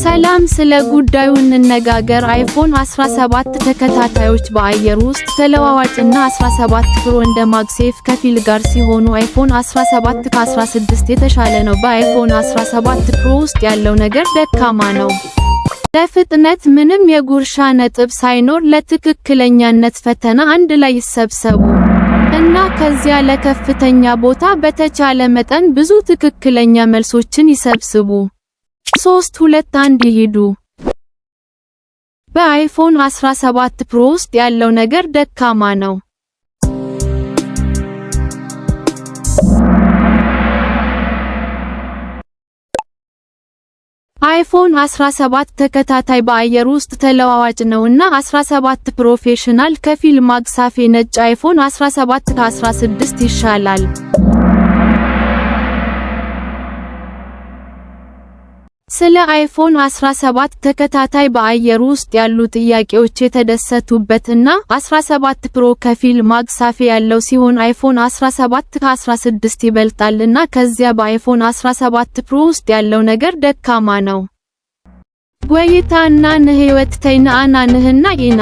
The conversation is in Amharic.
ሰላም ስለ ጉዳዩ እንነጋገር። አይፎን 17 ተከታታዮች በአየር ውስጥ ተለዋዋጭና 17 ፕሮ እንደ ማግሴፍ ከፊል ጋር ሲሆኑ አይፎን 17 ከ16 የተሻለ ነው። በአይፎን 17 ፕሮ ውስጥ ያለው ነገር ደካማ ነው። ለፍጥነት ምንም የጉርሻ ነጥብ ሳይኖር ለትክክለኛነት ፈተና አንድ ላይ ይሰብሰቡ እና ከዚያ ለከፍተኛ ቦታ በተቻለ መጠን ብዙ ትክክለኛ መልሶችን ይሰብስቡ። 3 2 1 ይሂዱ። በአይፎን 17 ፕሮ ውስጥ ያለው ነገር ደካማ ነው። አይፎን 17 ተከታታይ በአየር ውስጥ ተለዋዋጭ ነውና 17 ፕሮፌሽናል ከፊል ማግሳፌ ነጭ አይፎን 17 ከ16 ይሻላል። ስለ አይፎን 17 ተከታታይ በአየር ውስጥ ያሉ ጥያቄዎች የተደሰቱበትና 17 ፕሮ ከፊል ማግሳፌ ያለው ሲሆን አይፎን 17 ከ16 ይበልጣልና ከዚያ በአይፎን 17 ፕሮ ውስጥ ያለው ነገር ደካማ ነው። ጎይታና ንህይወት ተይናአና ንህና ኢና